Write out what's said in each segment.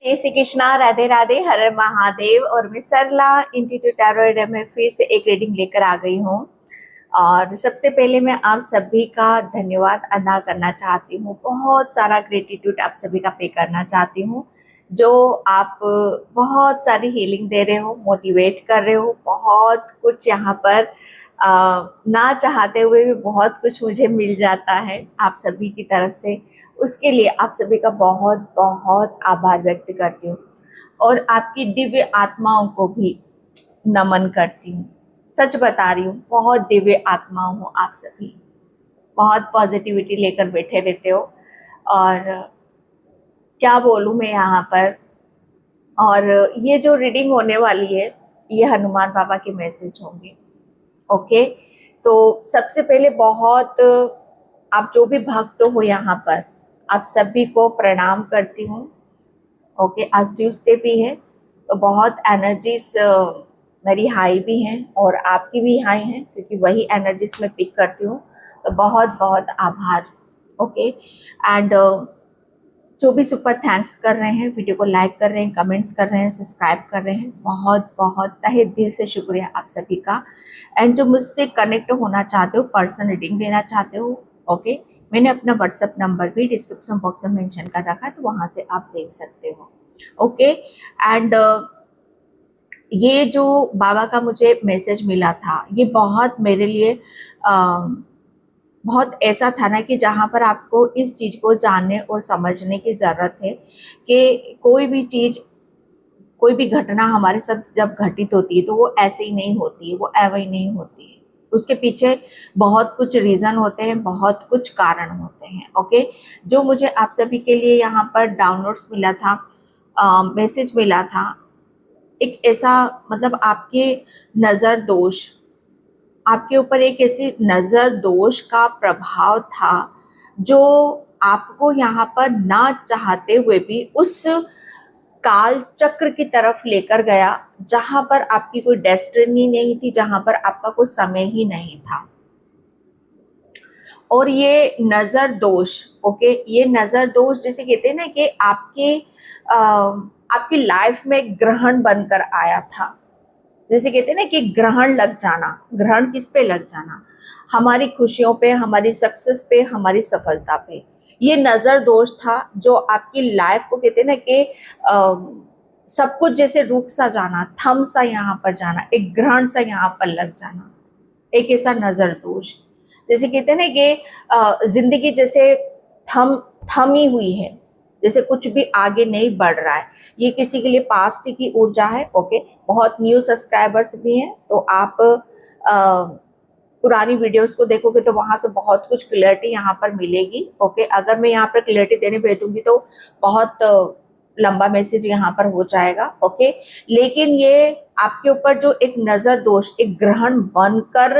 जय श्री कृष्णा, राधे राधे, हर हर महादेव। और मैं सरला इंस्टीट्यूट टैरो में फिर से एक रीडिंग लेकर आ गई हूँ। और सबसे पहले मैं आप सभी का धन्यवाद अदा करना चाहती हूँ। बहुत सारा ग्रेटिट्यूड आप सभी का पे करना चाहती हूँ, जो आप बहुत सारी हीलिंग दे रहे हो, मोटिवेट कर रहे हो। बहुत कुछ यहाँ पर ना चाहते हुए भी बहुत कुछ मुझे मिल जाता है आप सभी की तरफ से। उसके लिए आप सभी का बहुत बहुत आभार व्यक्त करती हूँ और आपकी दिव्य आत्माओं को भी नमन करती हूँ। सच बता रही हूँ, बहुत दिव्य आत्मा हूँ आप सभी। बहुत पॉजिटिविटी लेकर बैठे रहते हो और क्या बोलूँ मैं यहाँ पर। और ये जो रीडिंग होने वाली है, ये हनुमान बाबा के मैसेज होंगे। ओके, तो सबसे पहले बहुत आप जो भी भक्त हो यहाँ पर, आप सभी को प्रणाम करती हूँ। ओके, आज ट्यूसडे भी है तो बहुत एनर्जीज मेरी हाई भी हैं और आपकी भी हाई हैं, क्योंकि वही एनर्जीज मैं पिक करती हूँ। तो बहुत बहुत आभार। ओके, एंड जो भी सुपर थैंक्स कर रहे हैं, वीडियो को लाइक कर रहे हैं, कमेंट्स कर रहे हैं, सब्सक्राइब कर रहे हैं, बहुत बहुत तहे दिल से शुक्रिया आप सभी का। एंड जो मुझसे कनेक्ट होना चाहते हो, पर्सनल रीडिंग लेना चाहते हो, ओके, मैंने अपना व्हाट्सएप नंबर भी डिस्क्रिप्शन बॉक्स में मेंशन कर रखा है, तो वहाँ से आप देख सकते हो। ओके, एंड ये जो बाबा का मुझे मैसेज मिला था, ये बहुत मेरे लिए बहुत ऐसा था ना कि जहाँ पर आपको इस चीज़ को जानने और समझने की ज़रूरत है कि कोई भी चीज़, कोई भी घटना हमारे साथ जब घटित होती है तो वो ऐसे ही नहीं होती है, वो एवं ही नहीं होती है। उसके पीछे बहुत कुछ रीज़न होते हैं, बहुत कुछ कारण होते हैं। ओके, जो मुझे आप सभी के लिए यहाँ पर डाउनलोड्स मिला था, मैसेज मिला था, एक ऐसा मतलब आपके नज़र दोष, आपके ऊपर एक ऐसी नज़र दोष का प्रभाव था जो आपको यहाँ पर ना चाहते हुए भी उस काल चक्र की तरफ लेकर गया, जहां पर आपकी कोई डेस्टिनी नहीं थी, जहां पर आपका कोई समय ही नहीं था। और ये नज़र दोष, ओके, ये नज़र दोष जिसे कहते हैं ना कि आपकी लाइफ में ग्रहण बनकर आया था। जैसे कहते हैं ना कि ग्रहण लग जाना। ग्रहण किस पे लग जाना? हमारी खुशियों पे, हमारी सक्सेस पे, हमारी सफलता पे। ये नजर दोष था जो आपकी लाइफ को कहते हैं ना कि सब कुछ जैसे रुक सा जाना, थम सा यहाँ पर जाना, एक ग्रहण सा यहाँ पर लग जाना, एक ऐसा नजर दोष। जैसे कहते हैं ना कि जिंदगी जैसे थमी हुई है, जैसे कुछ भी आगे नहीं बढ़ रहा है। ये किसी के लिए पास्ट की ऊर्जा है। ओके, बहुत न्यू सब्सक्राइबर्स भी हैं, तो आप पुरानी वीडियोस को देखोगे तो वहां से बहुत कुछ क्लियरिटी यहाँ पर मिलेगी। ओके, अगर मैं यहाँ पर क्लियरिटी देने बैठूंगी तो बहुत लंबा मैसेज यहाँ पर हो जाएगा। ओके, लेकिन ये आपके ऊपर जो एक नजर दोष, एक ग्रहण बनकर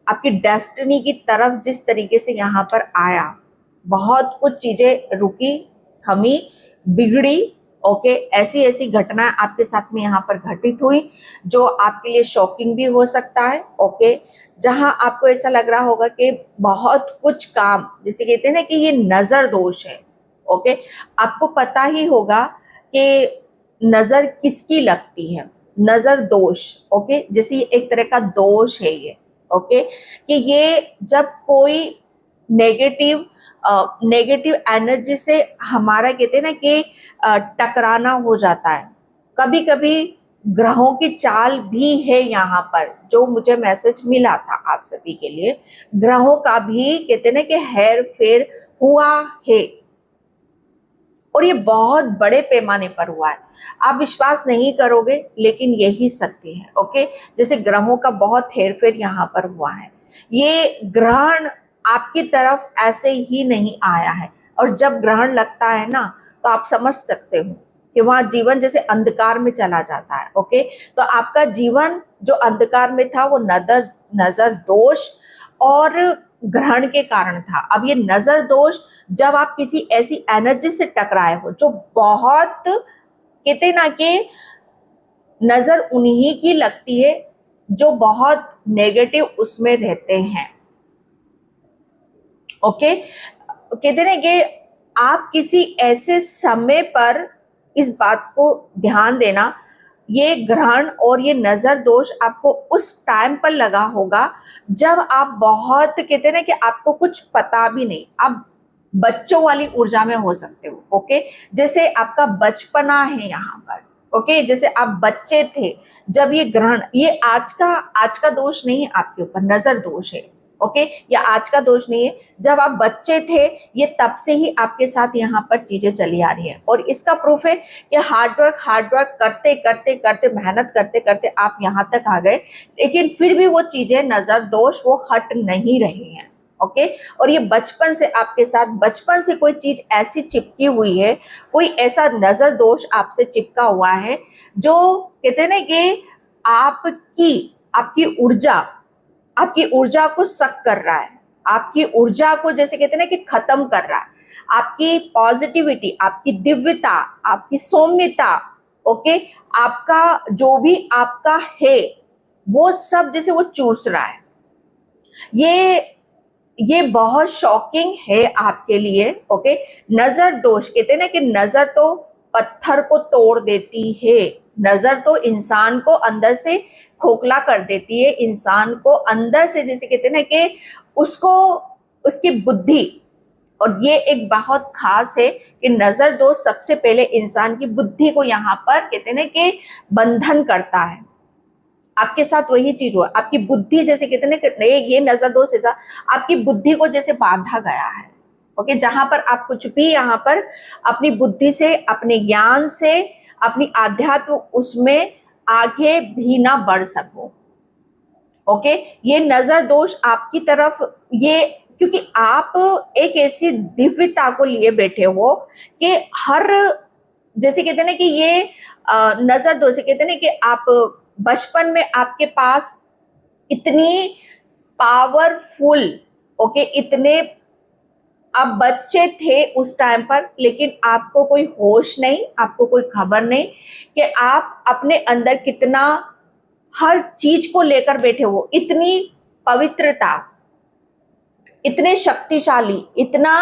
आपकी डेस्टिनी की तरफ जिस तरीके से यहाँ पर आया, बहुत कुछ चीजें रुकी, थमी, बिगड़ी। ओके, ऐसी ऐसी घटनाएं आपके साथ में यहाँ पर घटित हुई जो आपके लिए शॉकिंग भी हो सकता है। ओके, जहां आपको ऐसा लग रहा होगा कि बहुत कुछ काम, जैसे कहते हैं ना कि ये नजर दोष है। ओके, आपको पता ही होगा कि नजर किसकी लगती है, नजर दोष। ओके, जैसे ये एक तरह का दोष है ये। ओके, कि ये जब कोई नेगेटिव नेगेटिव एनर्जी से हमारा कहते हैं ना कि टकराना हो जाता है। कभी कभी ग्रहों की चाल भी है यहाँ पर, जो मुझे मैसेज मिला था आप सभी के लिए, ग्रहों का भी कहते हैं ना कि हेर फेर हुआ है, और ये बहुत बड़े पैमाने पर हुआ है। आप विश्वास नहीं करोगे, लेकिन यही सत्य है। ओके, जैसे ग्रहों का बहुत हेरफेर यहाँ पर हुआ है। ये ग्रहण आपकी तरफ ऐसे ही नहीं आया है, और जब ग्रहण लगता है ना, तो आप समझ सकते हो कि वहां जीवन जैसे अंधकार में चला जाता है। ओके, तो आपका जीवन जो अंधकार में था वो नजर दोष और ग्रहण के कारण था। अब ये नजर दोष, जब आप किसी ऐसी एनर्जी से टकराए हो जो बहुत कहते ना कि नजर उन्हीं की लगती है जो बहुत नेगेटिव उसमें रहते हैं। ओके, कहते ना कि आप किसी ऐसे समय पर इस बात को ध्यान देना, ये ग्रहण और ये नजर दोष आपको उस टाइम पर लगा होगा जब आप बहुत, कहते हैं ना कि आपको कुछ पता भी नहीं, आप बच्चों वाली ऊर्जा में हो सकते हो। ओके, जैसे आपका बचपना है यहाँ पर। ओके, जैसे आप बच्चे थे जब ये ग्रहण, ये आज का दोष नहीं है आपके ऊपर, नजर दोष है। ओके, या आज का दोष नहीं है, जब आप बच्चे थे ये तब से ही आपके साथ यहाँ पर चीजें चली आ रही है। और इसका प्रूफ है कि हार्ड वर्क करते करते करते, मेहनत करते करते आप यहाँ तक आ गए, लेकिन फिर भी वो चीजें, नजर दोष वो हट नहीं रही हैं। ओके, और ये बचपन से आपके साथ, बचपन से कोई चीज ऐसी चिपकी हुई है, कोई ऐसा नजर दोष आपसे चिपका हुआ है जो, कहते हैं ना कि आपकी ऊर्जा को सक कर रहा है, आपकी ऊर्जा को, जैसे कहते हैं ना कि खत्म कर रहा है, आपकी पॉजिटिविटी, आपकी दिव्यता, आपकी सौम्यता। ओके, आपका जो भी आपका है वो सब जैसे वो चूस रहा है। ये बहुत शॉकिंग है आपके लिए। ओके, नजर दोष, कहते हैं ना कि नजर तो पत्थर को तोड़ देती है, नजर तो इंसान को अंदर से खोखला कर देती है, इंसान को अंदर से, जैसे कहते हैं ना कि उसको, उसकी बुद्धि, और ये एक बहुत खास है कि नजर दोष सबसे पहले इंसान की बुद्धि को यहाँ पर, कहते हैं ना कि बंधन करता है। आपके साथ वही चीज हुआ, आपकी बुद्धि, जैसे कहते हैं ना, ये नजर दोष ऐसा आपकी बुद्धि को जैसे बांधा गया है। ओके, जहां पर आप कुछ भी यहाँ पर अपनी बुद्धि से, अपने ज्ञान से, अपनी आध्यात्म उसमें आगे भी ना बढ़ सको। ओके, ये नजर दोष आपकी तरफ, ये क्योंकि आप एक ऐसी दिव्यता को लिए बैठे हो कि हर, जैसे कहते हैं ना कि ये नजर दोष, कहते हैं ना कि आप बचपन में आपके पास इतनी पावरफुल, ओके, इतने आप बच्चे थे उस टाइम पर, लेकिन आपको कोई होश नहीं, आपको कोई खबर नहीं कि आप अपने अंदर कितना हर चीज को लेकर बैठे हो, इतनी पवित्रता, इतने शक्तिशाली, इतना,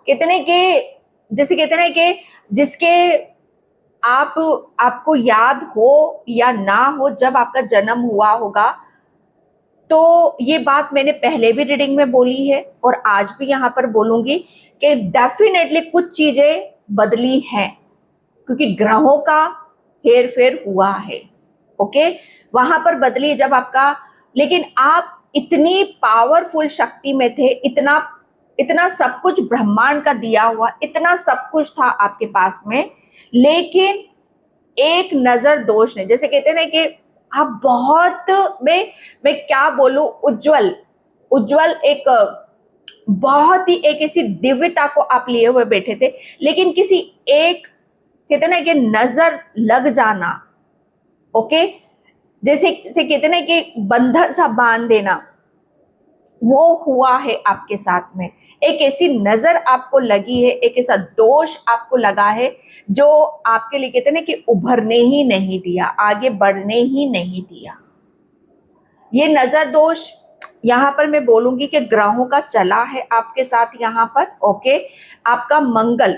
कहते हैं कि, जैसे कहते हैं कि जिसके आपको याद हो या ना हो, जब आपका जन्म हुआ होगा, तो ये बात मैंने पहले भी रीडिंग में बोली है और आज भी यहाँ पर बोलूंगी कि डेफिनेटली कुछ चीजें बदली हैं, क्योंकि ग्रहों का हेर फेर हुआ है। ओके, वहां पर बदली जब आपका, लेकिन आप इतनी पावरफुल शक्ति में थे, इतना सब कुछ ब्रह्मांड का दिया हुआ, इतना सब कुछ था आपके पास में, लेकिन एक नजर दोष ने, जैसे कहते हैं ना कि आप बहुत, मैं क्या बोलूं, उज्जवल एक बहुत ही एक ऐसी दिव्यता को आप लिए हुए बैठे थे, लेकिन किसी एक, कहते हैं ना कि नजर लग जाना। ओके, जैसे कहते हैं ना कि बंधन सा बांध देना, वो हुआ है आपके साथ में। एक ऐसी नजर आपको लगी है, एक ऐसा दोष आपको लगा है जो आपके लिए, कहते हैं ना कि उभरने ही नहीं दिया, आगे बढ़ने ही नहीं दिया। ये नजर दोष यहाँ पर मैं बोलूंगी कि ग्रहों का चला है आपके साथ यहाँ पर। ओके, आपका मंगल,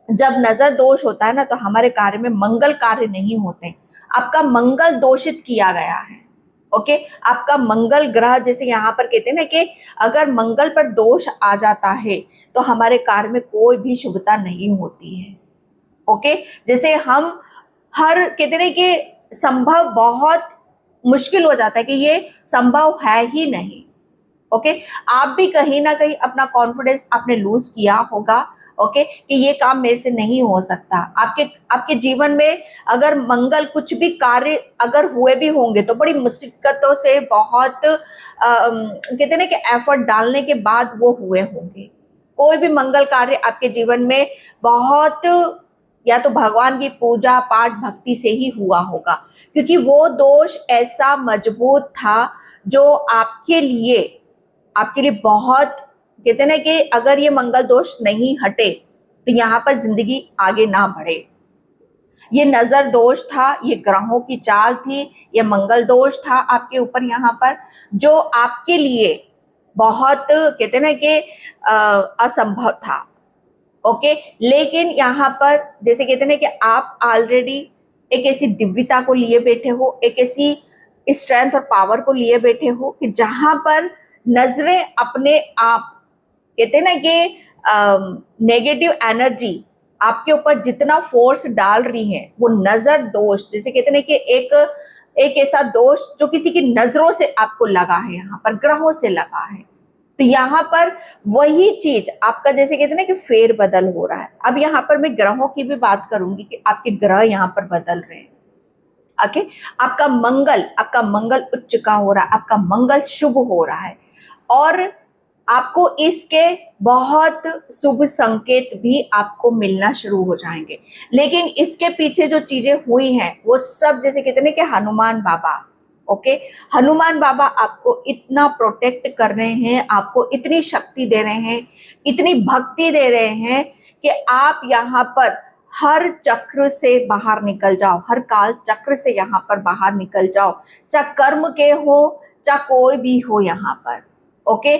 जब नजर दोष होता है ना, तो हमारे कार्य में मंगल कार्य नहीं होते, आपका मंगल दोषित किया गया है। ओके, आपका मंगल ग्रह, जैसे यहाँ पर कहते हैं ना कि अगर मंगल पर दोष आ जाता है तो हमारे कार्य में कोई भी शुभता नहीं होती है। ओके, जैसे हम हर, कहते हैं कि संभव बहुत मुश्किल हो जाता है कि ये संभव है ही नहीं। ओके, आप भी कहीं ना कहीं अपना कॉन्फिडेंस आपने लूज किया होगा। ओके, कि ये काम मेरे से नहीं हो सकता। आपके जीवन में अगर मंगल, कुछ भी कार्य अगर हुए भी होंगे तो बड़ी मुसीबतों से, बहुत कहते हैं ना कि एफर्ट डालने के बाद वो हुए होंगे। कोई भी मंगल कार्य आपके जीवन में बहुत, या तो भगवान की पूजा पाठ भक्ति से ही हुआ होगा, क्योंकि वो दोष ऐसा मजबूत था जो आपके लिए बहुत, कहते हैं ना कि अगर ये मंगल दोष नहीं हटे तो यहाँ पर जिंदगी आगे ना बढ़े। ये नजर दोष था, ये ग्रहों की चाल थी, ये मंगल दोष था आपके ऊपर यहाँ पर, जो आपके लिए बहुत, कहते हैं ना कि असंभव था। ओके। लेकिन यहाँ पर जैसे कहते हैं ना कि आप ऑलरेडी एक ऐसी दिव्यता को लिए बैठे हो, एक ऐसी स्ट्रेंथ और पावर को लिए बैठे हो कि जहां पर नजरें अपने आप, कहते हैं ना कि नेगेटिव एनर्जी आपके ऊपर जितना फोर्स डाल रही है, वो नजर दोष, जैसे कहते हैं ना कि एक ऐसा दोष जो किसी की नजरों से आपको लगा है, यहाँ पर ग्रहों से लगा है, तो यहाँ पर वही चीज आपका, जैसे कहते हैं ना कि फेर बदल हो रहा है। अब यहाँ पर मैं ग्रहों की भी बात करूंगी कि आपके ग्रह यहाँ पर बदल रहे हैं। ओके, आपका मंगल उच्च का हो रहा है, आपका मंगल शुभ हो रहा है, और आपको इसके बहुत शुभ संकेत भी आपको मिलना शुरू हो जाएंगे। लेकिन इसके पीछे जो चीजें हुई हैं वो सब, जैसे कहते हैं कि हनुमान बाबा, ओके, हनुमान बाबा आपको इतना प्रोटेक्ट कर रहे हैं, आपको इतनी शक्ति दे रहे हैं, इतनी भक्ति दे रहे हैं कि आप यहाँ पर हर चक्र से बाहर निकल जाओ, हर काल चक्र से यहाँ पर बाहर निकल जाओ, चाहे कर्म के हो चाहे कोई भी हो यहाँ पर। ओके,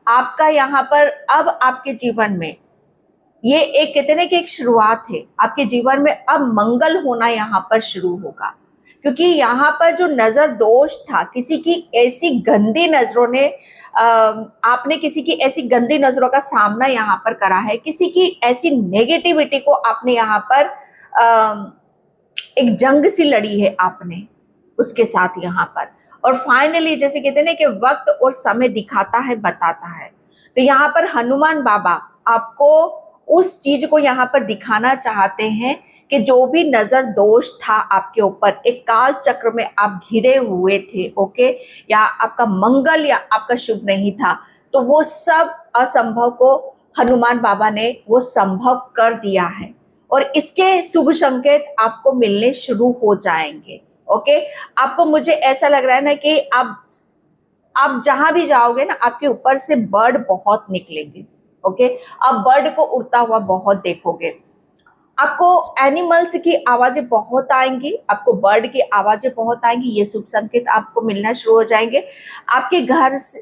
आपका यहाँ पर अब आपके जीवन में ये एक, कहते हैं कि एक शुरुआत है, आपके जीवन में अब मंगल होना यहाँ पर शुरू होगा। क्योंकि यहाँ पर जो नजर दोष था, किसी की ऐसी गंदी नजरों ने, आपने किसी की ऐसी गंदी नजरों का सामना यहाँ पर करा है, किसी की ऐसी नेगेटिविटी को आपने यहाँ पर एक जंग सी लड़ी है आपने उसके साथ यहाँ पर। और फाइनली जैसे कहते हैं ना कि वक्त और समय दिखाता है, बताता है, तो यहाँ पर हनुमान बाबा आपको उस चीज को यहाँ पर दिखाना चाहते हैं कि जो भी नजर दोष था आपके ऊपर, एक काल चक्र में आप घिरे हुए थे, ओके, या आपका मंगल या आपका शुभ नहीं था, तो वो सब असंभव को हनुमान बाबा ने वो संभव कर दिया है, और इसके शुभ संकेत आपको मिलने शुरू हो जाएंगे। ओके, आपको, मुझे ऐसा लग रहा है ना कि आप जहां भी जाओगे ना, आपके ऊपर से बर्ड बहुत निकलेंगे। ओके, आप बर्ड को उड़ता हुआ बहुत देखोगे, आपको एनिमल्स की आवाजें बहुत आएंगी, आपको बर्ड की आवाजें बहुत आएंगी, ये शुभ संकेत आपको मिलना शुरू हो जाएंगे। आपके घर से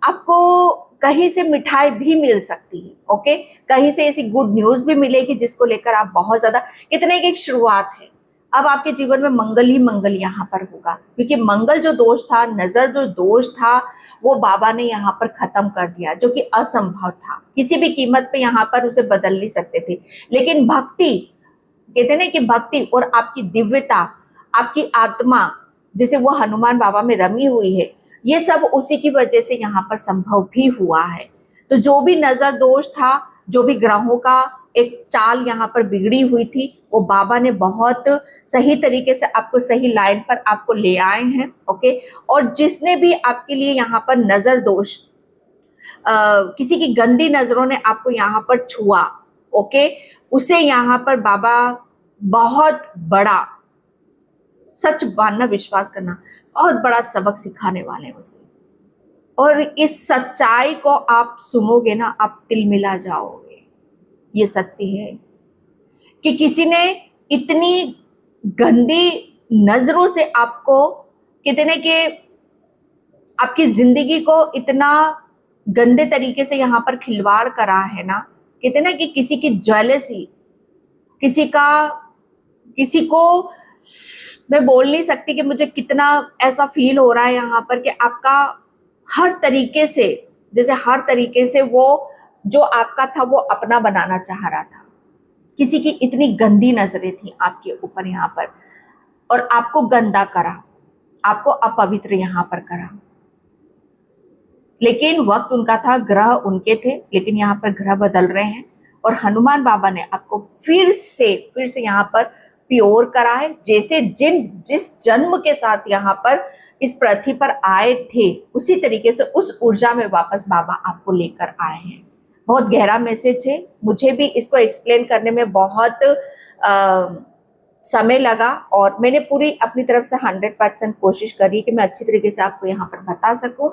आपको कहीं से मिठाई भी मिल सकती है। ओके, कहीं से ऐसी गुड न्यूज भी मिलेगी जिसको लेकर आप बहुत ज्यादा, कितने की एक शुरुआत है। अब आपके जीवन में मंगल ही मंगल यहाँ पर होगा, क्योंकि मंगल जो दोष था, नजर जो दोष था, वो बाबा ने यहाँ पर खत्म कर दिया, जो कि असंभव था, किसी भी कीमत पे यहाँ पर उसे बदल नहीं सकते थे। लेकिन भक्ति, कहते हैं कि भक्ति और आपकी दिव्यता, आपकी आत्मा जैसे वो हनुमान बाबा में रमी हुई है, ये सब उसी की वजह से यहाँ पर संभव भी हुआ है। तो जो भी नजर दोष था, जो भी ग्रहों का एक चाल यहाँ पर बिगड़ी हुई थी, वो बाबा ने बहुत सही तरीके से आपको सही लाइन पर आपको ले आए हैं। ओके, और जिसने भी आपके लिए यहाँ पर नजर दोष, किसी की गंदी नजरों ने आपको यहाँ पर छुआ, ओके, उसे यहाँ पर बाबा बहुत बड़ा, सच मानना, विश्वास करना, बहुत बड़ा सबक सिखाने वाले हैं उसे। और इस सच्चाई को आप सुनोगे ना, आप तिलमिला जाओगे। ये सत्य है कि किसी ने इतनी गंदी नजरों से आपको, कहते हैं कि आपकी जिंदगी को इतना गंदे तरीके से यहाँ पर खिलवाड़ करा है ना, कहते हैं ना कि किसी की जेलसी, किसी को मैं बोल नहीं सकती कि मुझे कितना ऐसा फील हो रहा है यहाँ पर कि आपका हर तरीके से, जैसे हर तरीके से वो जो आपका था वो अपना बनाना चाह रहा था। किसी की इतनी गंदी नजरें थी आपके ऊपर यहाँ पर, और आपको गंदा करा, आपको अपवित्र यहाँ पर करा। लेकिन वक्त उनका था, ग्रह उनके थे, लेकिन यहाँ पर ग्रह बदल रहे हैं, और हनुमान बाबा ने आपको फिर से यहाँ पर प्योर करा है। जैसे जिस जन्म के साथ यहाँ पर इस पृथ्वी पर आए थे, उसी तरीके से उस ऊर्जा में वापस बाबा आपको लेकर आए हैं। बहुत गहरा मैसेज है, मुझे भी इसको एक्सप्लेन करने में बहुत समय लगा, और मैंने पूरी अपनी तरफ से 100% कोशिश करी कि मैं अच्छी तरीके से आपको यहाँ पर बता सकूं।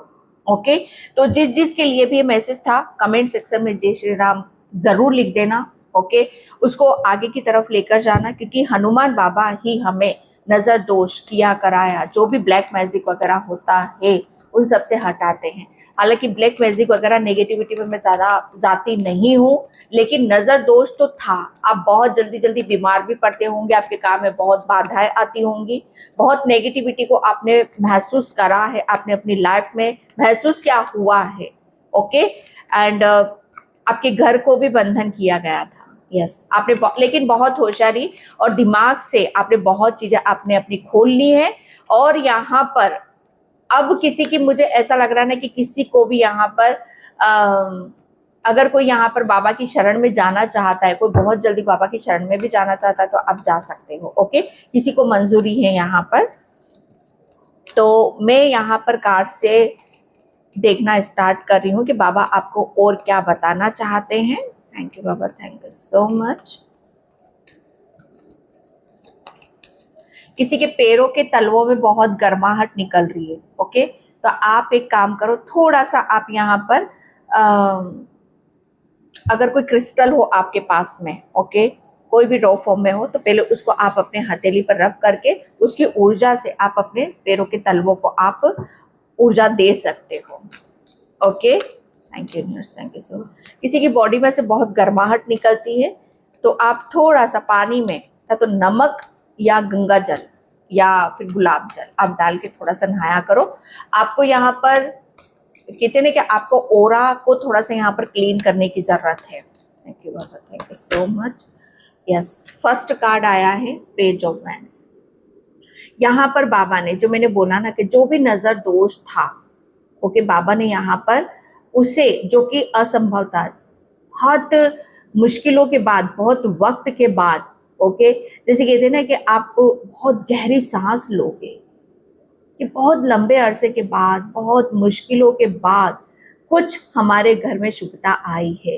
ओके, तो जिसके लिए भी ये मैसेज था, कमेंट सेक्शन में जय श्री राम जरूर लिख देना। ओके, उसको आगे की तरफ लेकर जाना, क्योंकि हनुमान बाबा ही हमें नजर दोष, किया कराया, जो भी ब्लैक मैजिक वगैरह होता है उन सब से हटाते हैं। हालांकि ब्लैक मैजिक वगैरह नेगेटिविटी में मैं ज़्यादा जाती नहीं हूँ, लेकिन नज़र दोष तो था। आप बहुत जल्दी जल्दी बीमार भी पड़ते होंगे, आपके काम में बहुत बाधाएं आती होंगी, बहुत नेगेटिविटी को आपने महसूस करा है, आपने अपनी लाइफ में महसूस क्या हुआ है। ओके, एंड आपके घर को भी बंधन किया गया था। यस, आपने लेकिन बहुत होशियारी और दिमाग से आपने बहुत चीजें आपने अपनी खोल ली है। और यहाँ पर अब किसी की, मुझे ऐसा लग रहा है ना कि किसी को भी यहाँ पर अगर कोई यहाँ पर बाबा की शरण में जाना चाहता है, कोई बहुत जल्दी बाबा की शरण में भी जाना चाहता है, तो आप जा सकते हो। ओके, किसी को मंजूरी है यहाँ पर। तो मैं यहाँ पर कार्ड से देखना स्टार्ट कर रही हूँ कि बाबा आपको और क्या बताना चाहते हैं। थैंक यू बाबा, थैंक यू सो मच। किसी के पैरों के तलवों में बहुत गर्माहट निकल रही है। ओके, तो आप एक काम करो, थोड़ा सा आप यहाँ पर अगर कोई क्रिस्टल हो आपके पास में, ओके, कोई भी रॉ फॉर्म में हो, तो पहले उसको आप अपने हथेली पर रख करके उसकी ऊर्जा से आप अपने पैरों के तलवों को आप ऊर्जा दे सकते हो। Okay, thank you news, thank you so much. किसी की बॉडी में से बहुत गर्माहट निकलती है, तो आप थोड़ा सा पानी में या तो नमक या गंगा जल या फिर गुलाब जल आप डाल के थोड़ा सा नहाया करो। आपको यहाँ पर कहते हैं कि आपको ओरा को थोड़ा सा यहाँ पर क्लीन करने की जरूरत है। थैंक यू बाबा, thank you so much. Yes, first card आया है पेज ऑफ वैंड्स। यहाँ पर बाबा ने, जो मैंने बोला ना कि जो भी नजर दोष था, ओके, बाबा ने यहाँ पर उसे, जो कि असंभव था, बहुत मुश्किलों के बाद, बहुत वक्त के बाद, ओके, जैसे कहते हैं ना कि आप बहुत गहरी सांस लोगे, कि बहुत लंबे अरसे के बाद, बहुत मुश्किलों के बाद कुछ हमारे घर में शुभता आई है।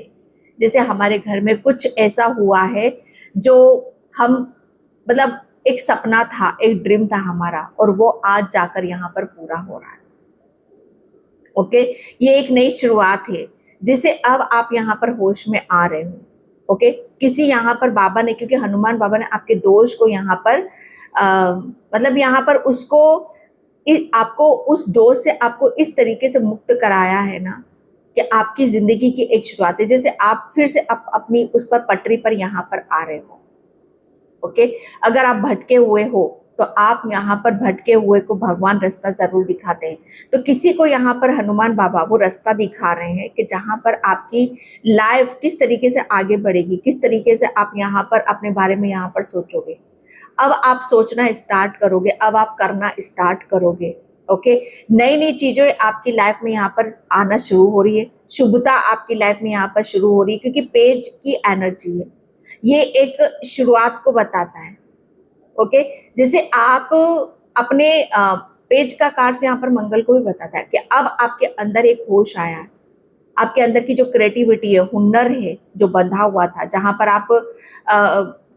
जैसे हमारे घर में कुछ ऐसा हुआ है जो हम, मतलब एक सपना था, एक ड्रीम था हमारा, और वो आज जाकर यहाँ पर पूरा हो रहा है। ओके, ये एक नई शुरुआत है जिसे अब आप यहाँ पर होश में आ रहे हो। ओके, किसी यहाँ पर बाबा ने, क्योंकि हनुमान बाबा ने आपके दोष को यहाँ पर मतलब यहाँ पर उसको, आपको उस दोष से आपको इस तरीके से मुक्त कराया है ना कि आपकी जिंदगी की एक शुरुआत है, जैसे आप फिर से अपनी उस पर पटरी पर यहाँ पर आ रहे हो। ओके, अगर आप भटके हुए हो तो आप यहाँ पर भटके हुए को भगवान रास्ता जरूर दिखाते हैं। तो किसी को यहाँ पर हनुमान बाबा वो रास्ता दिखा रहे हैं कि जहाँ पर आपकी लाइफ किस तरीके से आगे बढ़ेगी, किस तरीके से आप यहाँ पर अपने बारे में यहाँ पर सोचोगे। अब आप सोचना स्टार्ट करोगे, अब आप करना स्टार्ट करोगे। ओके, नई नई चीजें आपकी लाइफ में यहाँ पर आना शुरू हो रही है, शुभता आपकी लाइफ में यहाँ पर शुरू हो रही है, क्योंकि पेज की एनर्जी है, ये एक शुरुआत को बताता है। ओके, जैसे आप अपने पेज का कार्ड से यहाँ पर मंगल को भी बताता है कि अब आपके अंदर एक होश आया है, आपके अंदर की जो क्रिएटिविटी है, हुनर है, जो बंधा हुआ था, जहां पर आप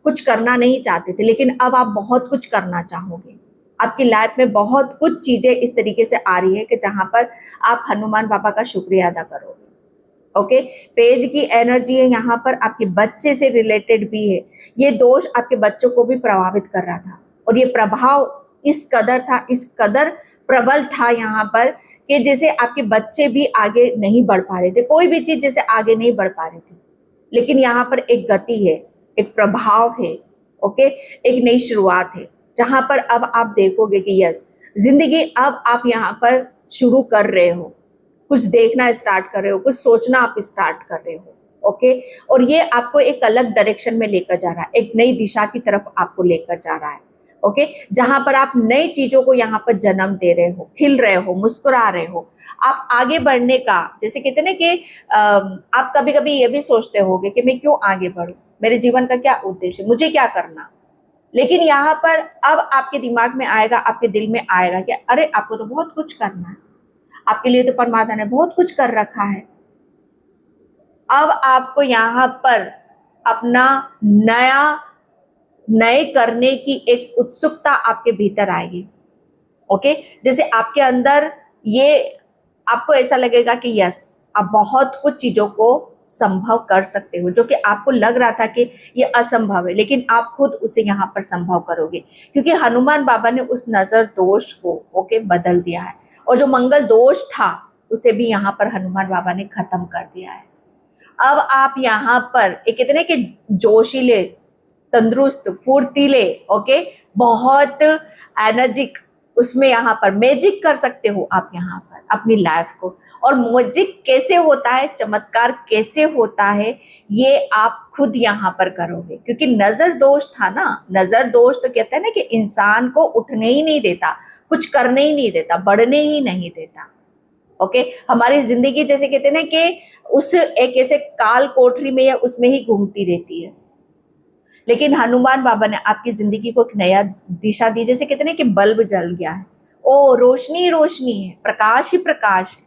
कुछ करना नहीं चाहते थे, लेकिन अब आप बहुत कुछ करना चाहोगे। आपकी लाइफ में बहुत कुछ चीजें इस तरीके से आ रही है कि जहां पर आप हनुमान बाबा का शुक्रिया अदा करोगे। ओके, पेज की एनर्जी है यहाँ पर, आपके बच्चे से रिलेटेड भी है। ये दोष आपके बच्चों को भी प्रभावित कर रहा था, और ये प्रभाव इस कदर था, इस कदर प्रबल था यहाँ पर, कि जैसे आपके बच्चे भी आगे नहीं बढ़ पा रहे थे, कोई भी चीज जैसे आगे नहीं बढ़ पा रही थी। लेकिन यहाँ पर एक गति है, एक प्रभाव है। ओके, एक नई शुरुआत है, जहां पर अब आप देखोगे कि यस, जिंदगी अब आप यहाँ पर शुरू कर रहे हो, कुछ देखना स्टार्ट कर रहे हो, कुछ सोचना आप स्टार्ट कर रहे हो। ओके, और ये आपको एक अलग डायरेक्शन में लेकर जा रहा है, एक नई दिशा की तरफ आपको लेकर जा रहा है। ओके, जहां पर आप नई चीजों को यहाँ पर जन्म दे रहे हो, खिल रहे हो, मुस्कुरा रहे हो। आप आगे बढ़ने का, जैसे कहते हैं ना कि आप कभी कभी ये भी सोचते होगे कि मैं क्यों आगे बढ़ूं, मेरे जीवन का क्या उद्देश्य, मुझे क्या करना। लेकिन यहाँ पर अब आपके दिमाग में आएगा, आपके दिल में आएगा कि अरे आपको तो बहुत कुछ करना है, आपके लिए तो परमात्मा ने बहुत कुछ कर रखा है। अब आपको यहाँ पर अपना नए करने की एक उत्सुकता आपके भीतर आएगी। ओके, जैसे आपके अंदर ये, आपको ऐसा लगेगा कि यस, आप बहुत कुछ चीजों को संभव कर सकते हो, जो कि आपको लग रहा था कि ये असंभव है, लेकिन आप खुद उसे यहाँ पर संभव करोगे, क्योंकि हनुमान बाबा ने उस नजर दोष को, ओके, बदल दिया है। और जो मंगल दोष था, उसे भी यहाँ पर हनुमान बाबा ने खत्म कर दिया है। अब आप यहाँ पर एक इतने के जोशीले, तंदुरुस्त, फुर्तीले, ओके, बहुत एनर्जिक, उसमें यहाँ पर मैजिक कर सकते हो आप यहाँ पर अपनी लाइफ को। और मैजिक कैसे होता है, चमत्कार कैसे होता है, ये आप खुद यहाँ पर करोगे। क्योंकि नजर दोष था ना, नजर दोष तो कहते हैं ना कि इंसान को उठने ही नहीं देता, कुछ करने ही नहीं देता, बढ़ने ही नहीं देता। ओके, हमारी जिंदगी जैसे कहते हैं ना कि उस एक ऐसे काल कोठरी में या उसमें ही घूमती रहती है। लेकिन हनुमान बाबा ने आपकी जिंदगी को एक नया दिशा दी। जैसे कहते हैं कि बल्ब जल गया है, ओ रोशनी ही रोशनी है, प्रकाश ही प्रकाश है।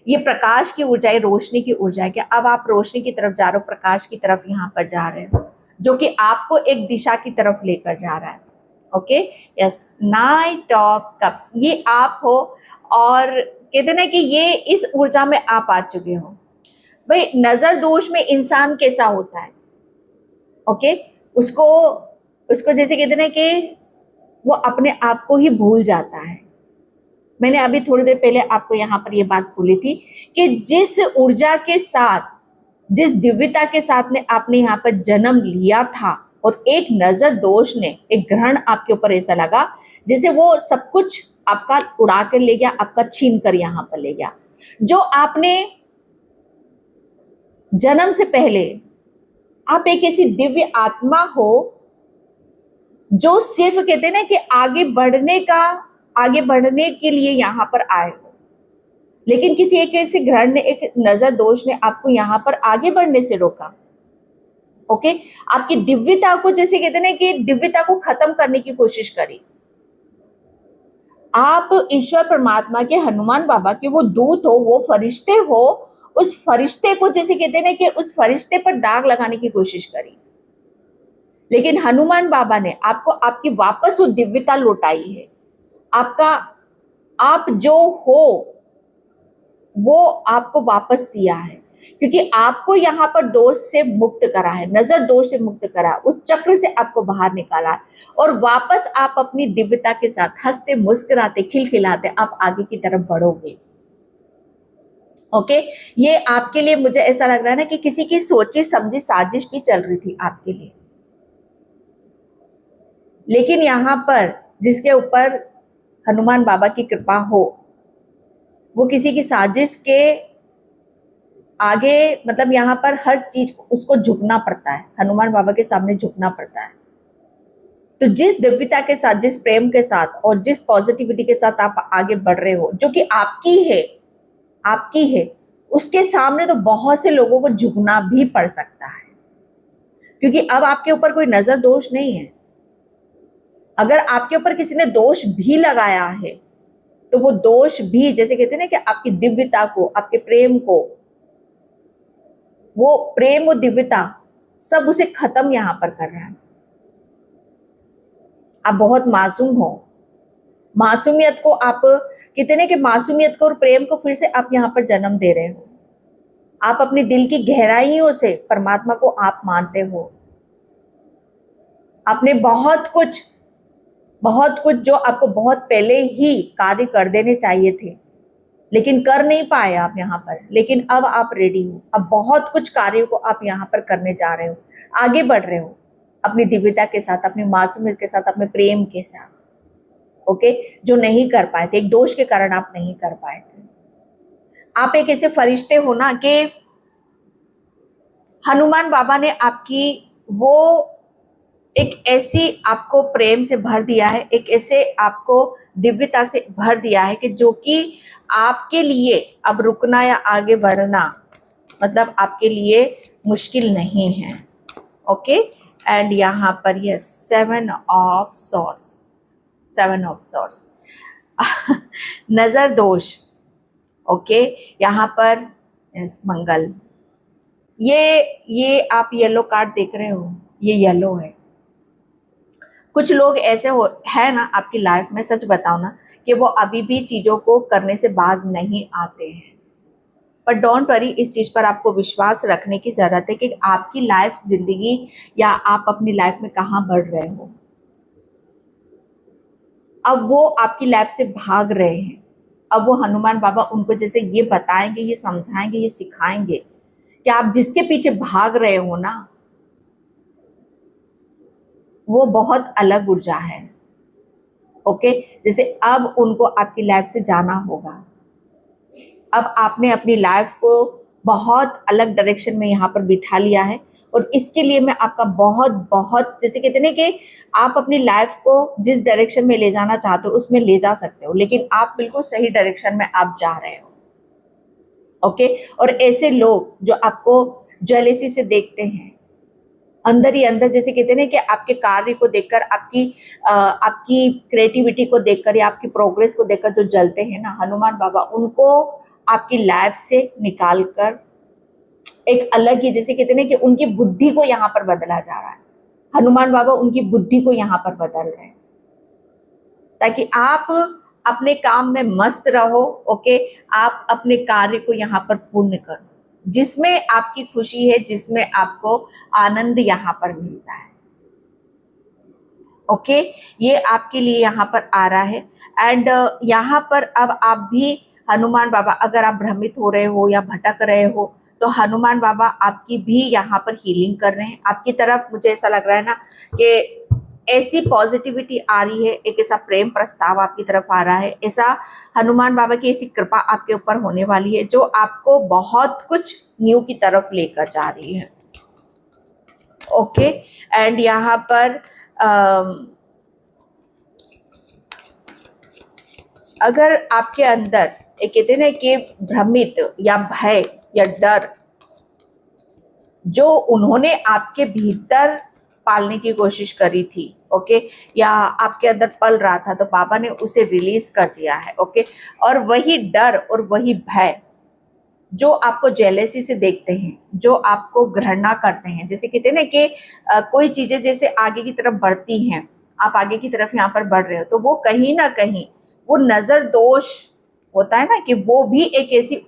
ये प्रकाश की ऊर्जा है, रोशनी की ऊर्जा है। क्या अब आप रोशनी की तरफ जा रहे हो, प्रकाश की तरफ यहाँ पर जा रहे हो, जो कि आपको एक दिशा की तरफ लेकर जा रहा है। Okay, yes, night of cups, ये आप हो। और कहते ना कि ये इस ऊर्जा में आप आ चुके हो। भाई नजर दोष में इंसान कैसा होता है, ओके, उसको उसको जैसे कहते ना कि वो अपने आप को ही भूल जाता है। मैंने अभी थोड़ी देर पहले आपको यहाँ पर ये बात बोली थी कि जिस ऊर्जा के साथ, जिस दिव्यता के साथ ने आपने यहाँ पर जन्म लिया था, और एक नजर दोष ने, एक ग्रहण आपके ऊपर ऐसा लगा जैसे वो सब कुछ आपका उड़ा कर ले गया, आपका छीन कर यहाँ पर ले गया। जो आपने जन्म से पहले, आप एक ऐसी दिव्य आत्मा हो जो सिर्फ कहते हैं ना कि आगे बढ़ने के लिए यहाँ पर आए हो। लेकिन किसी एक ऐसे ग्रहण ने, एक नजर दोष ने आपको यहाँ पर आगे बढ़ने से रोका। ओके, आपकी दिव्यता को, जैसे कहते हैं ना कि दिव्यता को खत्म करने की कोशिश करी। आप ईश्वर परमात्मा के, हनुमान बाबा के वो दूत हो, वो फरिश्ते हो। उस फरिश्ते को, जैसे कहते हैं ना कि उस फरिश्ते पर दाग लगाने की कोशिश करी। लेकिन हनुमान बाबा ने आपको आपकी वापस वो दिव्यता लौटाई है। आपका, आप जो हो वो आपको वापस दिया है, क्योंकि आपको यहाँ पर दोष से मुक्त करा है, नजर दोष से मुक्त करा, उस चक्र से आपको बाहर निकाला है। और वापस आप अपनी दिव्यता के साथ हंसते, मुस्कुराते, खिलखिलाते आप आगे की तरफ बढ़ोगे। ओके, ये आपके लिए, मुझे ऐसा लग रहा है ना कि किसी की सोची समझी साजिश भी चल रही थी आपके लिए। लेकिन यहाँ पर जिसके ऊपर हनुमान बाबा की कृपा हो, वो किसी की साजिश के आगे, मतलब यहाँ पर हर चीज उसको झुकना पड़ता है, हनुमान बाबा के सामने झुकना पड़ता है। तो जिस दिव्यता के साथ, जिस प्रेम के साथ और जिस पॉजिटिविटी के साथ आप आगे बढ़ रहे हो, जो कि आपकी है, उसके सामने तो बहुत से लोगों को झुकना भी पड़ सकता है। क्योंकि अब आपके ऊपर कोई नजर दोष नहीं है। अगर आपके ऊपर किसी ने दोष भी लगाया है, तो वो दोष भी, जैसे कहते हैं ना कि आपकी दिव्यता को, आपके प्रेम को, वो प्रेम, वो दिव्यता, सब उसे खत्म यहां पर कर रहा है। आप बहुत मासूम हो। मासूमियत को आप कहते हैं कि मासूमियत को और प्रेम को फिर से आप यहाँ पर जन्म दे रहे हो। आप अपने दिल की गहराइयों से परमात्मा को आप मानते हो। आपने बहुत कुछ जो आपको बहुत पहले ही कार्य कर देने चाहिए थे, लेकिन कर नहीं पाए आप यहाँ पर। लेकिन अब आप रेडी हो, अब बहुत कुछ कार्यों को आप यहाँ पर करने जा रहे हो, आगे बढ़ रहे हो अपनी दिव्यता के साथ, अपनी मासूमियत के साथ, अपने प्रेम के साथ। ओके, जो नहीं कर पाए थे, एक दोष के कारण आप नहीं कर पाए थे। आप एक ऐसे फरिश्ते हो ना कि हनुमान बाबा ने आपकी वो एक ऐसी आपको प्रेम से भर दिया है, एक ऐसे आपको दिव्यता से भर दिया है कि जो कि आपके लिए अब रुकना या आगे बढ़ना, मतलब आपके लिए मुश्किल नहीं है। ओके, एंड यहाँ पर ये 7 ऑफ सॉर्ड्स, 7 ऑफ सॉर्ड्स नजर दोष। ओके, यहाँ पर मंगल, ये आप येलो कार्ड देख रहे हो, ये येलो है। कुछ लोग ऐसे है ना आपकी लाइफ में, सच बताओ ना, कि वो अभी भी चीजों को करने से बाज नहीं आते हैं। पर डोंट वरी, इस चीज पर आपको विश्वास रखने की जरूरत है कि आपकी लाइफ, जिंदगी, या आप अपनी लाइफ में कहाँ बढ़ रहे हो। अब वो आपकी लाइफ से भाग रहे हैं, अब वो हनुमान बाबा उनको जैसे ये बताएंगे, ये समझाएंगे, ये सिखाएंगे कि आप जिसके पीछे भाग रहे हो ना, वो बहुत अलग ऊर्जा है। ओके, जैसे अब उनको आपकी लाइफ से जाना होगा। अब आपने अपनी लाइफ को बहुत अलग डायरेक्शन में यहाँ पर बिठा लिया है, और इसके लिए मैं आपका बहुत बहुत, जैसे कहते हैं कि आप अपनी लाइफ को जिस डायरेक्शन में ले जाना चाहते हो उसमें ले जा सकते हो, लेकिन आप बिल्कुल सही डायरेक्शन में आप जा रहे हो। ओके, और ऐसे लोग जो आपको जेलेसी से देखते हैं, अंदर ही अंदर, जैसे कहते हैं ना कि आपके कार्य को देखकर, आपकी क्रिएटिविटी को देखकर या आपकी प्रोग्रेस को देखकर जो जलते हैं ना, हनुमान बाबा उनको आपकी लाइफ से निकाल कर एक अलग ही, जैसे कहते हैं ना कि उनकी बुद्धि को यहाँ पर बदला जा रहा है। हनुमान बाबा उनकी बुद्धि को यहाँ पर बदल रहे हैं ताकि आप अपने काम में मस्त रहो। ओके, आप अपने कार्य को यहाँ पर पूर्ण करो, जिसमें आपकी खुशी है, जिसमें आपको आनंद यहाँ पर मिलता है। ओके, ये आपके लिए यहाँ पर आ रहा है। एंड यहाँ पर अब आप भी हनुमान बाबा, अगर आप भ्रमित हो रहे हो या भटक रहे हो, तो हनुमान बाबा आपकी भी यहाँ पर हीलिंग कर रहे हैं आपकी तरफ। मुझे ऐसा लग रहा है ना कि ऐसी पॉजिटिविटी आ रही है, एक ऐसा प्रेम प्रस्ताव आपकी तरफ आ रहा है, ऐसा हनुमान बाबा की ऐसी कृपा आपके ऊपर होने वाली है जो आपको बहुत कुछ न्यू की तरफ लेकर जा रही है। ओके, एंड यहाँ पर अगर आपके अंदर एक कहते हैं ना कि भ्रमित या भय या डर जो उन्होंने आपके भीतर पालने की कोशिश करी थी, ओके, या आपके अंदर पल रहा था, तो बाबा ने उसे रिलीज कर दिया है। ओके, और वही डर और वही भय जो आपको जेलेसी से देखते हैं, जो आपको घृणा करते हैं, जैसे कहते हैं ना कि कोई चीजें जैसे आगे की तरफ बढ़ती हैं, आप आगे की तरफ यहाँ पर बढ़ रहे हो, तो वो कहीं ना कहीं वो नजर दोष होता है ना, कि वो भी एक ऐसी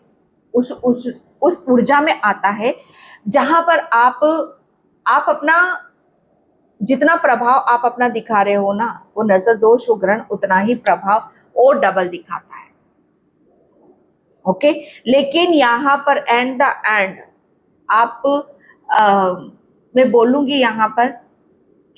उस ऊर्जा में आता है जहां पर आप अपना जितना प्रभाव आप अपना दिखा रहे हो ना, वो नजर दोष वो ग्रहण उतना ही प्रभाव और डबल दिखाता है। ओके, लेकिन यहाँ पर एंड द एंड आप मैं बोलूंगी यहाँ पर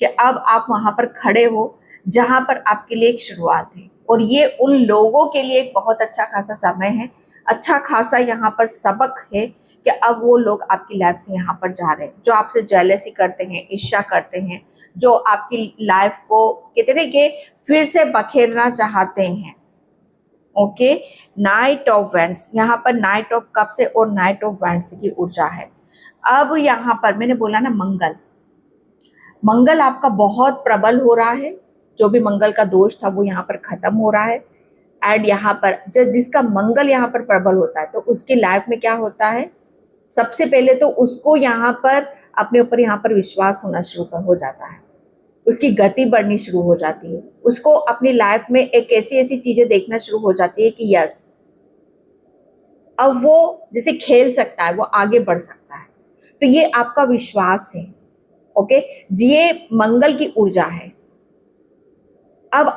कि अब आप वहां पर खड़े हो जहां पर आपके लिए एक शुरुआत है, और ये उन लोगों के लिए एक बहुत अच्छा खासा समय है, अच्छा खासा यहाँ पर सबक है कि अब वो लोग आपकी लाइफ से यहाँ पर जा रहे हैं, जो आपसे जेलेसी करते हैं, ईर्ष्या करते हैं, जो आपकी लाइफ को कितने के फिर से बखेरना चाहते हैं। ओके, नाइट ऑफ वेंट्स, यहाँ पर नाइट ऑफ कप्स से और नाइट ऑफ वेंट्स की ऊर्जा है। अब यहाँ पर मैंने बोला ना, मंगल आपका बहुत प्रबल हो रहा है, जो भी मंगल का दोष था वो यहाँ पर खत्म हो रहा है। एंड यहाँ पर जिसका मंगल यहाँ पर प्रबल होता है, तो उसकी लाइफ में क्या होता है, सबसे पहले तो उसको यहाँ पर अपने ऊपर यहाँ पर विश्वास होना शुरू हो जाता है, उसकी गति बढ़नी शुरू हो जाती है, उसको अपनी लाइफ में एक ऐसी ऐसी चीजें देखना शुरू हो जाती है कि यस, अब वो जैसे खेल सकता है, वो आगे बढ़ सकता है। तो ये आपका विश्वास है। ओके, ये मंगल की ऊर्जा है। अब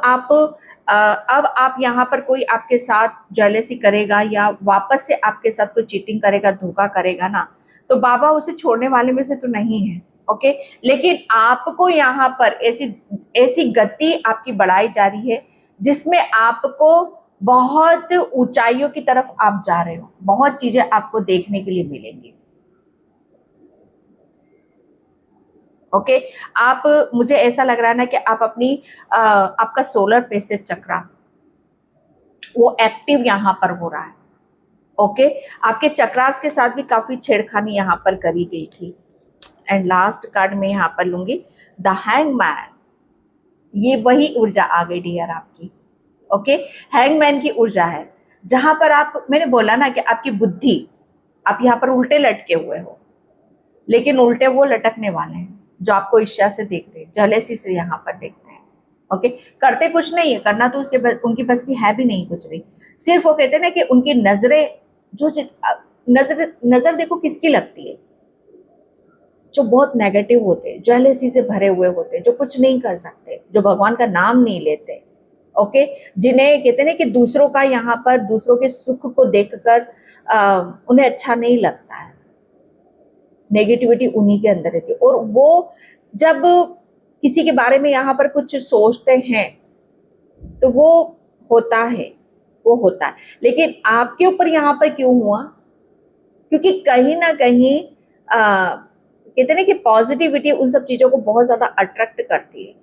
आप यहाँ पर कोई आपके साथ जेलेसी करेगा या वापस से आपके साथ कोई चीटिंग करेगा, धोखा करेगा ना, तो बाबा उसे छोड़ने वाले में से तो नहीं है। ओके, लेकिन आपको यहाँ पर ऐसी गति आपकी बढ़ाई जा रही है जिसमें आपको बहुत ऊंचाइयों की तरफ आप जा रहे हो, बहुत चीजें आपको देखने के लिए मिलेंगी। ओके, आप, मुझे ऐसा लग रहा है ना कि आप आपका सोलर प्लेक्सस चक्र वो एक्टिव यहाँ पर हो रहा है। ओके, आपके चक्रास के साथ भी काफी छेड़खानी यहाँ पर करी गई थी। एंड लास्ट कार्ड में यहाँ पर लूंगी द हैंगमैन, ये वही ऊर्जा आ गई डियर आपकी। ओके, हैंगमैन की ऊर्जा है जहां पर मैंने बोला ना कि आपकी बुद्धि, आप यहाँ पर उल्टे लटके हुए हो, लेकिन उल्टे वो लटकने वाले हैं जो आपको ईर्ष्या से देखते हैं, जेलेसी से यहाँ पर देखते हैं। ओके, करते कुछ नहीं है, करना तो उनकी बस की है भी नहीं कुछ भी, सिर्फ वो कहते हैं ना कि उनकी नजरें जो नजर देखो किसकी लगती है, जो बहुत नेगेटिव होते हैं, जेलेसी से भरे हुए होते हैं, जो कुछ नहीं कर सकते, जो भगवान का नाम नहीं लेते। ओके, जिन्हें कहते हैं ना कि दूसरों का यहाँ पर दूसरों के सुख को देखकर उन्हें अच्छा नहीं लगता है, नेगेटिविटी उन्हीं के अंदर रहती है। और वो जब किसी के बारे में यहाँ पर कुछ सोचते हैं तो वो होता है, वो होता है। लेकिन आपके ऊपर यहाँ पर क्यों हुआ? क्योंकि कहीं ना कहीं कहते हैं ना कि पॉजिटिविटी उन सब चीजों को बहुत ज्यादा अट्रैक्ट करती है।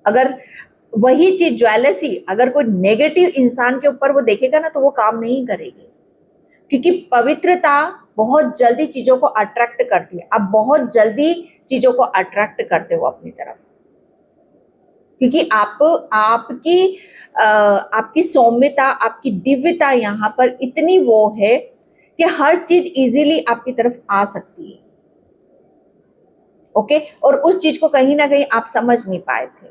अगर वही चीज ज्वेलसी अगर कोई नेगेटिव इंसान के ऊपर वो देखेगा ना तो वो काम नहीं करेगी, क्योंकि पवित्रता बहुत जल्दी चीजों को अट्रैक्ट करती है। आप बहुत जल्दी चीजों को अट्रैक्ट करते हो अपनी तरफ, क्योंकि आपकी सौम्यता, आपकी दिव्यता यहाँ पर इतनी वो है कि हर चीज इजीली आपकी तरफ आ सकती है। ओके, और उस चीज को कहीं ना कहीं आप समझ नहीं पाए थे,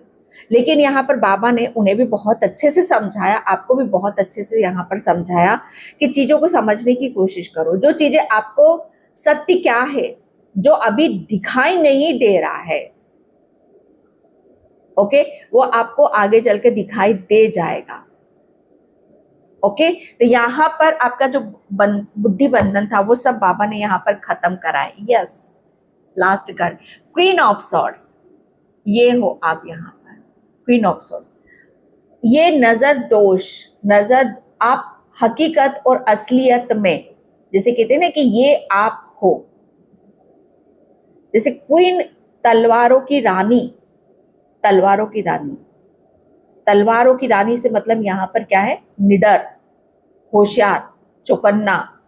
लेकिन यहाँ पर बाबा ने उन्हें भी बहुत अच्छे से समझाया, आपको भी बहुत अच्छे से यहाँ पर समझाया कि चीजों को समझने की कोशिश करो। जो चीजें आपको सत्य क्या है, जो अभी दिखाई नहीं दे रहा है, ओके, वो आपको आगे चल के दिखाई दे जाएगा। ओके, तो यहाँ पर आपका जो बुद्धि बंधन था वो सब बाबा ने यहाँ पर खत्म कराए। Yes, last card queen of swords, ये हो आप यहाँ पर क्वीन ऑफ सॉर्ड्स। ये नजर दोष, नजर आप हकीकत और असलियत में, जैसे कहते हैं ना कि ये आप हो, जैसे क्वीन तलवारों की रानी, तलवारों की रानी, तलवारों की रानी से मतलब यहाँ पर क्या है? निडर, होशियार, चौकन्ना,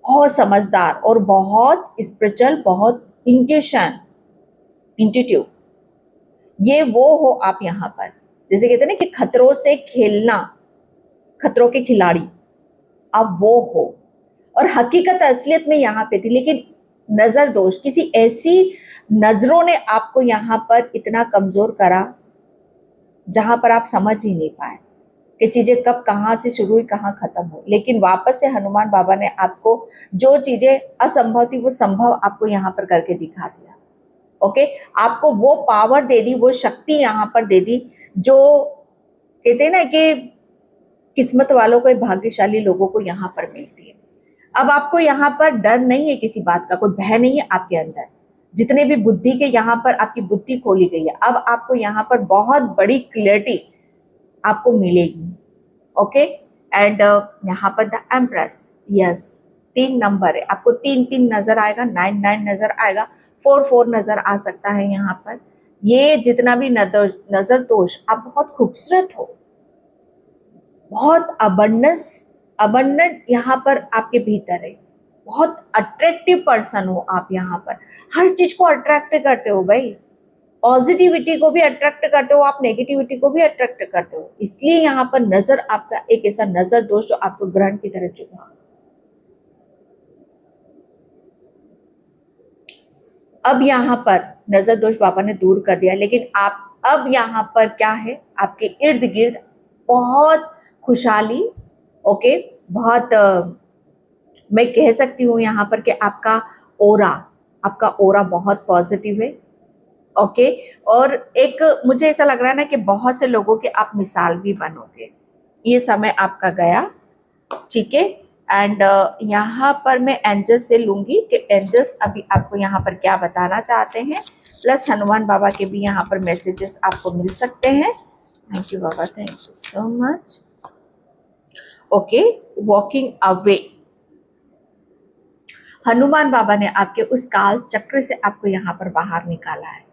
बहुत समझदार और बहुत स्पिरिचुअल, बहुत इंट्यूटिव। ये वो हो आप यहाँ पर, जैसे कहते हैं ना कि खतरों से खेलना, खतरों के खिलाड़ी, आप वो हो। और हकीकत असलियत में यहाँ पे थी, लेकिन नजर दोष, किसी ऐसी नजरों ने आपको यहाँ पर इतना कमजोर करा जहां पर आप समझ ही नहीं पाए कि चीजें कब कहां से शुरू हुई, कहां खत्म हुई। लेकिन वापस से हनुमान बाबा ने आपको जो चीजें असंभव थी वो संभव आपको यहाँ पर करके दिखा दिया। ओके, आपको वो पावर दे दी, वो शक्ति यहाँ पर दे दी, जो कहते हैं ना कि किस्मत वालों को, भाग्यशाली लोगों को यहाँ पर मिलती है। अब आपको यहाँ पर डर नहीं है, किसी बात का कोई भय नहीं है आपके अंदर। जितने भी बुद्धि के यहाँ पर आपकी बुद्धि खोली गई है, अब आपको यहाँ पर बहुत बड़ी क्लियरिटी आपको मिलेगी। ओके, एंड यहाँ पर द एम्प्रेस, यस, 3 नंबर है, आपको 3 नजर आएगा, 9 नजर आएगा, 4 नजर आ सकता है यहाँ पर। ये जितना भी नजर दोष, आप बहुत खूबसूरत हो, बहुत अबंडेंट यहाँ पर आपके भीतर है, बहुत अट्रैक्टिव पर्सन हो आप यहाँ पर। हर चीज को अट्रैक्ट करते हो भाई, पॉजिटिविटी को भी अट्रैक्ट करते हो आप, नेगेटिविटी को भी अट्रैक्ट करते हो। इसलिए यहाँ पर नजर आपका एक ऐसा नजर दोष जो आपको ग्रहण की तरह चुभा। अब यहाँ पर नजर दोष बाबा ने दूर कर दिया, लेकिन आप अब यहाँ पर क्या है, आपके इर्द गिर्द बहुत खुशहाली, ओके, बहुत मैं कह सकती हूँ यहाँ पर कि आपका ओरा बहुत पॉजिटिव है। ओके, और एक मुझे ऐसा लग रहा है ना कि बहुत से लोगों के आप मिसाल भी बनोगे। ये समय आपका गया, ठीक है। एंड यहाँ पर मैं एंजल्स से लूंगी कि एंजल्स अभी आपको यहाँ पर क्या बताना चाहते हैं, प्लस हनुमान बाबा के भी यहाँ पर मैसेजेस आपको मिल सकते हैं। थैंक यू बाबा, thank you so much. Okay, walking away, Hanuman बाबा ने आपके उस काल चक्र से आपको यहाँ पर बाहर निकाला है।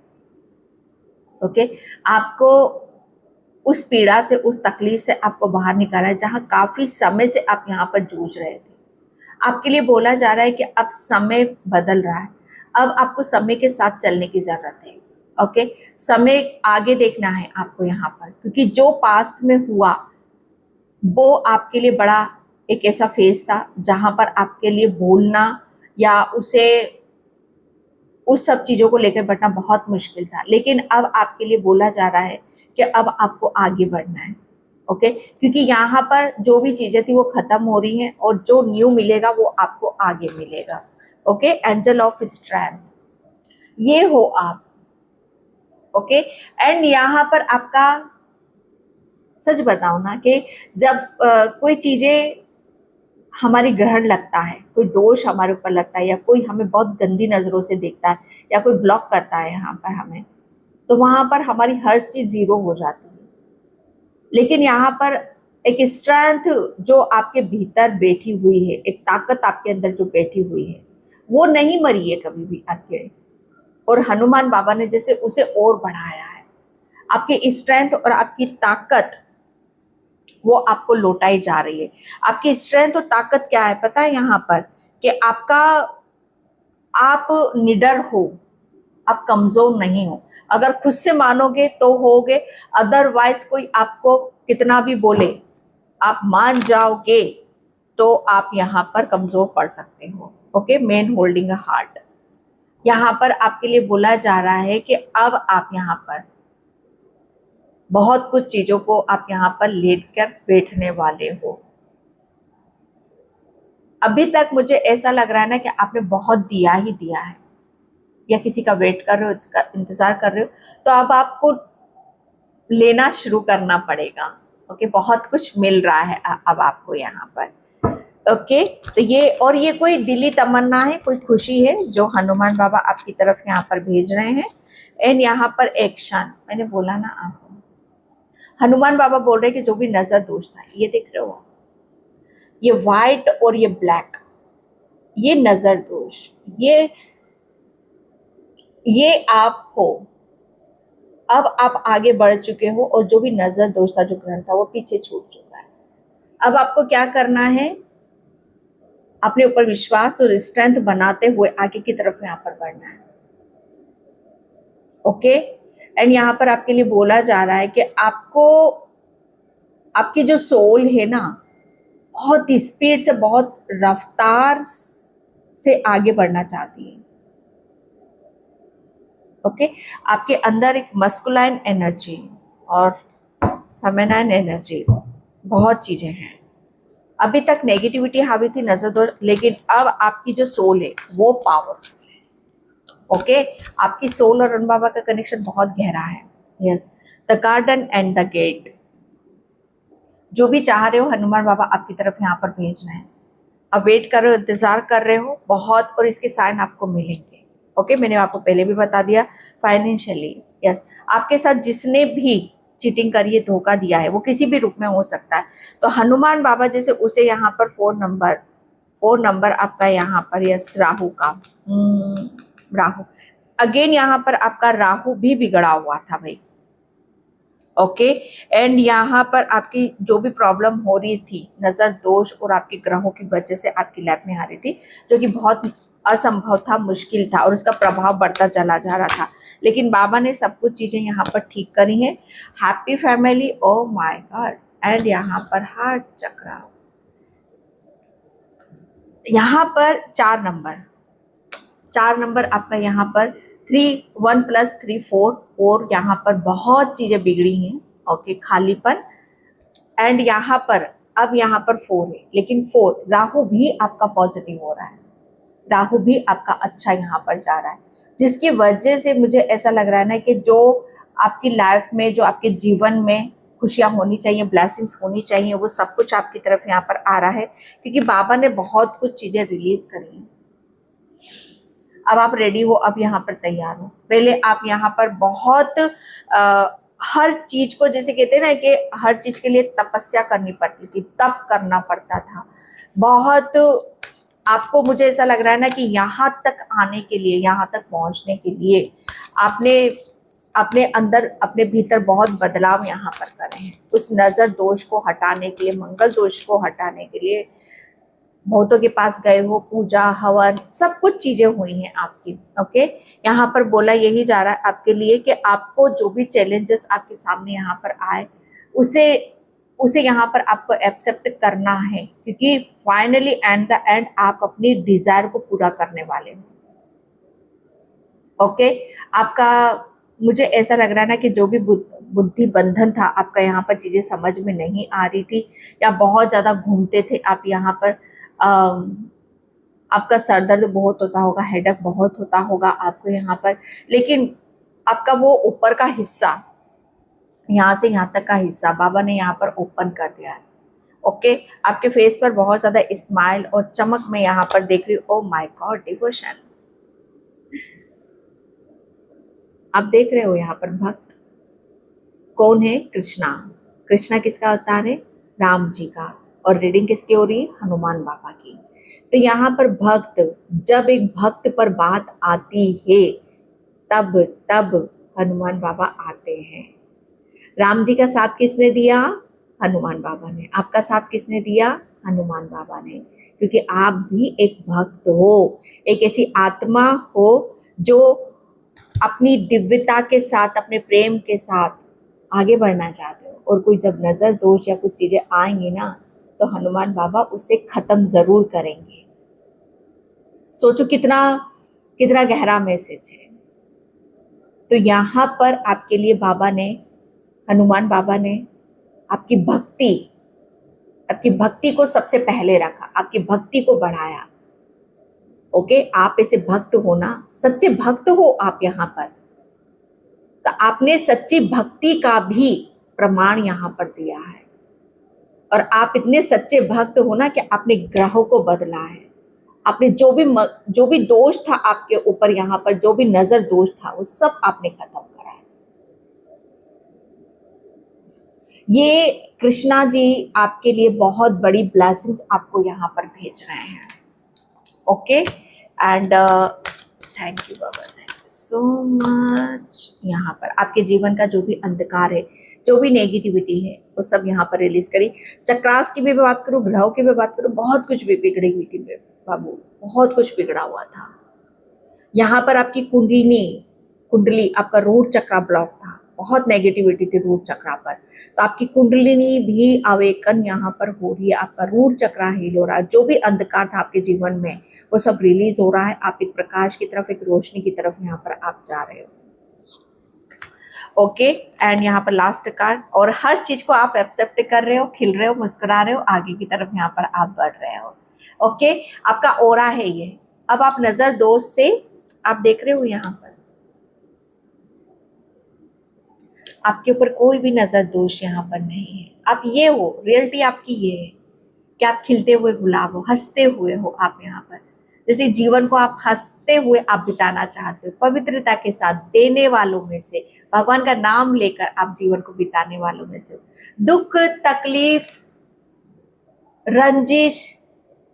ओके, आपको उस पीड़ा से, उस तकलीफ से आपको बाहर निकाला है, जहां काफी समय से आप यहाँ पर जूझ रहे थे। आपके लिए बोला जा रहा है कि अब समय बदल रहा है, अब आपको समय के साथ चलने की जरूरत है। ओके, समय आगे देखना है आपको यहाँ पर, क्योंकि जो पास्ट में हुआ वो आपके लिए बड़ा एक ऐसा फेज था जहां पर आपके लिए बोलना या उस सब चीजों को लेकर बढ़ना बहुत मुश्किल था। लेकिन अब आपके लिए बोला जा रहा है कि अब आपको आगे बढ़ना है। ओके, क्योंकि यहाँ पर जो भी चीजें थी वो खत्म हो रही हैं और जो न्यू मिलेगा वो आपको आगे मिलेगा। ओके, एंजल ऑफ स्ट्रेंथ, ये हो आप। ओके, एंड यहाँ पर आपका सच बताओ ना कि जब कोई चीजें हमारी ग्रहण लगता है, कोई दोष हमारे ऊपर लगता है, या कोई हमें बहुत गंदी नजरों से देखता है, या कोई ब्लॉक करता है यहाँ पर हमें, तो वहां पर हमारी हर चीज जीरो हो जाती है। लेकिन यहाँ पर एक स्ट्रेंथ जो आपके भीतर बैठी हुई है, एक ताकत आपके अंदर जो बैठी हुई है, वो नहीं मरी है कभी भी आपके। और हनुमान बाबा ने जैसे उसे और बढ़ाया है। आपकी स्ट्रेंथ और आपकी ताकत वो आपको लौटाई जा रही है। आपकी स्ट्रेंथ और ताकत क्या है पता है यहाँ पर, कि आप निडर हो, आप कमजोर नहीं हो। अगर खुद से मानोगे तो होगे, अदरवाइज कोई आपको कितना भी बोले, आप मान जाओगे तो आप यहाँ पर कमजोर पड़ सकते हो। Okay, man holding a heart. यहाँ पर आपके लिए बोला जा रहा है कि अब आप यहाँ पर बहुत कुछ चीजों को आप यहाँ पर लेकर बैठने वाले हो। अभी तक मुझे ऐसा लग रहा है ना कि आपने बहुत दिया ही दिया है, या किसी का वेट कर रहे हो, उसका इंतजार कर रहे हो, तो अब आपको लेना शुरू करना पड़ेगा। ओके, बहुत कुछ मिल रहा है अब आपको यहाँ पर। ओके, तो ये कोई दिली तमन्ना है, कोई खुशी है जो हनुमान बाबा आपकी तरफ यहाँ पर भेज रहे हैं। एंड यहाँ पर एक्शन, मैंने बोला ना आपको, हनुमान बाबा बोल रहे हैं कि जो भी नजर दोष था, ये देख रहे हो, ये व्हाइट और ये ब्लैक, ये नजर दोष, ये आप हो। अब आप आगे बढ़ चुके हो और जो भी नजर दोष था, जो ग्रहण था, वो पीछे छूट चुका है। अब आपको क्या करना है, अपने ऊपर विश्वास और स्ट्रेंथ बनाते हुए आगे की तरफ यहाँ पर बढ़ना है। ओके, एंड यहाँ पर आपके लिए बोला जा रहा है कि आपको, आपकी जो सोल है ना, बहुत स्पीड से, बहुत रफ्तार से आगे बढ़ना चाहती है। ओके, आपके अंदर एक मस्कुलाइन एनर्जी और फेमिनाइन एनर्जी, बहुत चीजें हैं। अभी तक नेगेटिविटी हावी थी, नजर दो, लेकिन अब आपकी जो सोल है वो पावरफुल है। ओके, आपकी सोल और अरुण बाबा का कनेक्शन बहुत गहरा है। Yes, the garden and the gate, जो भी चाह रहे हो हनुमान बाबा आपकी तरफ यहाँ पर भेज रहे हैं। अब वेट कर रहे हो, इंतजार कर रहे हो बहुत, और इसके साइन आपको मिलेंगे। ओके, मैंने आपको पहले भी बता दिया। फाइनेंशियली, यस, आपके साथ जिसने भी चीटिंग करी है, धोखा दिया है, वो किसी भी रूप में हो सकता है, तो हनुमान बाबा जैसे उसे यहाँ पर 4 नंबर आपका यहाँ पर, यस, राहु का, राहु अगेन, यहाँ पर आपका राहु भी बिगड़ा हुआ था भाई। ओके, एंड यहाँ पर आपकी जो भी प्रॉब्लम हो रही थी, नजर दोष और आपके ग्रहों की वजह से आपकी लाइफ में आ रही थी, जो कि बहुत असंभव था, मुश्किल था, और उसका प्रभाव बढ़ता चला जा रहा था, लेकिन बाबा ने सब कुछ चीजें यहाँ पर ठीक करी हैं। Happy family, oh my God. And यहाँ पर हार्ट चक्र, यहाँ पर 4 नंबर आपका यहाँ पर 1 + 3 4, और यहाँ पर बहुत चीजें बिगड़ी हैं। ओके, खालीपन। एंड यहाँ पर अब यहाँ पर 4 है, लेकिन 4 राहु भी आपका पॉजिटिव हो रहा है, राहु भी आपका अच्छा यहाँ पर जा रहा है, जिसकी वजह से मुझे ऐसा लग रहा है ना कि जो आपकी लाइफ में, जो आपके जीवन में खुशियां होनी चाहिए, ब्लेसिंग्स होनी चाहिए, वो सब कुछ आपकी तरफ यहाँ पर आ रहा है, क्योंकि बाबा ने बहुत कुछ चीजें रिलीज करी हैं। अब आप रेडी हो, अब यहाँ पर तैयार हो। पहले आप यहाँ पर बहुत हर चीज को, जैसे कहते हैं ना कि हर चीज के लिए तपस्या करनी पड़ती थी, तप करना पड़ता था बहुत। आपको, मुझे ऐसा लग रहा है ना कि यहाँ तक आने के लिए, यहाँ तक पहुंचने के लिए आपने अपने अंदर, अपने भीतर बहुत बदलाव यहाँ पर करे हैं। उस नजर दोष को हटाने के लिए, मंगल दोष को हटाने के लिए बहुतों के पास गए हो, पूजा हवन सब कुछ चीजें हुई हैं आपकी। ओके, यहाँ पर बोला यही जा रहा है आपके लिए कि आपको जो भी चैलेंजेस आपके सामने यहाँ पर आए, उसे यहाँ पर आपको एक्सेप्ट करना है, क्योंकि फाइनली एंड द एंड आप अपनी डिजायर को पूरा करने वाले हो। ओके, आपका, मुझे ऐसा लग रहा है ना कि जो भी बुद्धि बंधन था आपका, यहाँ पर चीजें समझ में नहीं आ रही थी, या बहुत ज्यादा घूमते थे आप यहाँ पर, आपका सर दर्द बहुत होता होगा, हेडेक बहुत होता होगा आपको यहाँ पर, लेकिन आपका वो ऊपर का हिस्सा यहाँ से यहाँ तक का हिस्सा बाबा ने यहाँ पर ओपन कर दिया है। ओके, आपके फेस पर बहुत ज्यादा स्माइल और चमक मैं यहाँ पर देख रही हूँ। Oh my God, devotion. आप देख रहे हो यहाँ पर भक्त कौन है? कृष्णा। कृष्णा किसका अवतार है? राम जी का। और रीडिंग किसकी हो रही है? हनुमान बाबा की। तो यहाँ पर भक्त, जब एक भक्त पर बात आती है तब तब हनुमान बाबा आते हैं। राम जी का साथ किसने दिया? हनुमान बाबा ने। आपका साथ किसने दिया? हनुमान बाबा ने। क्योंकि आप भी एक भक्त हो, एक ऐसी आत्मा हो जो अपनी दिव्यता के साथ, अपने प्रेम के साथ आगे बढ़ना चाहते हो। और कोई जब नजर दोष या कुछ चीजें आएंगी ना, तो हनुमान बाबा उसे खत्म जरूर करेंगे। सोचो कितना कितना गहरा मैसेज है। तो यहाँ पर आपके लिए बाबा ने, हनुमान बाबा ने आपकी भक्ति को सबसे पहले रखा, आपकी भक्ति को बढ़ाया। ओके, आप ऐसे भक्त हो ना, सच्चे भक्त हो आप यहाँ पर। तो आपने सच्ची भक्ति का भी प्रमाण यहाँ पर दिया है। और आप इतने सच्चे भक्त हो ना कि आपने ग्रहों को बदला है। आपने जो भी दोष था आपके ऊपर, यहाँ पर जो भी नजर दोष था, वो सब आपने खत्म करा है। ये कृष्णा जी आपके लिए बहुत बड़ी ब्लेसिंग्स आपको यहाँ पर भेज रहे हैं। ओके, एंड थैंक यू बाबा, थैंक यू सो मच। यहाँ पर आपके जीवन का जो भी अंधकार है, जो भी नेगेटिविटी है, वो सब यहाँ पर रिलीज करी। चक्रास की भी बात करूँ, ग्रहों की भी बात करूँ, बहुत कुछ भी बिगड़ी हुई थी बाबू, बहुत कुछ बिगड़ा हुआ था। यहाँ पर आपकी कुंडली आपका रूट चक्रा ब्लॉक था, बहुत नेगेटिविटी थी रूट चक्रा पर। तो आपकी कुंडलिनी भी अवेकन यहाँ पर हो रही है, आपका रूट चक्रा हील हो रहा है। जो भी अंधकार था आपके जीवन में, वो सब रिलीज हो रहा है। आप एक प्रकाश की तरफ, एक रोशनी की तरफ यहाँ पर आप जा रहे हो। ओके, एंड यहाँ पर लास्ट कार्ड, और हर चीज को आप एक्सेप्ट कर रहे हो, खिल रहे हो, मुस्कुरा रहे हो, आगे की तरफ यहाँ पर आप बढ़ रहे हो। ओके, आपका ओरा है ये। अब आप नजर दोष से आप देख रहे हो, यहाँ पर आपके ऊपर कोई भी नजर दोष यहाँ पर नहीं है। आप ये हो, रियलिटी आपकी ये है कि आप खिलते हुए गुलाब हो, हंसते हुए हो आप यहाँ पर। जैसे जीवन को आप हंसते हुए आप बिताना चाहते हो, पवित्रता के साथ, देने वालों में से, भगवान का नाम लेकर आप जीवन को बिताने वालों में से हो। दुख, तकलीफ, रंजिश,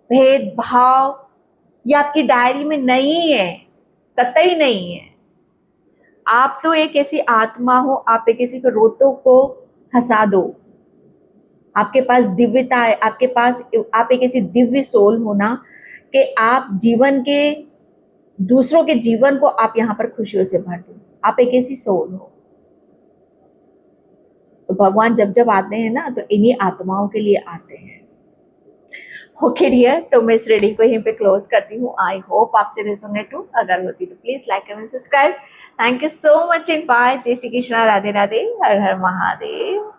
भेदभाव ये आपकी डायरी में नहीं है, कतई नहीं है। आप तो एक ऐसी आत्मा हो, आप एक ऐसी रोतों को हंसा दो। आपके पास दिव्यता है, आपके पास आप एक ऐसी दिव्य सोल हो ना कि आप जीवन के, दूसरों के जीवन को आप यहाँ पर खुशियों से भर दो। आप एक ऐसी सोल हो। तो भगवान जब जब आते हैं ना, तो इन्हीं आत्माओं के लिए आते हैं। ओके डियर, तो मैं इस रीडिंग को यहीं पे क्लोज करती हूँ। आई होप आपसे रेजोनेट हो। अगर होती तो please like comment subscribe. Thank you so much and bye. जय श्री कृष्णा, राधे राधे, हर हर महादेव।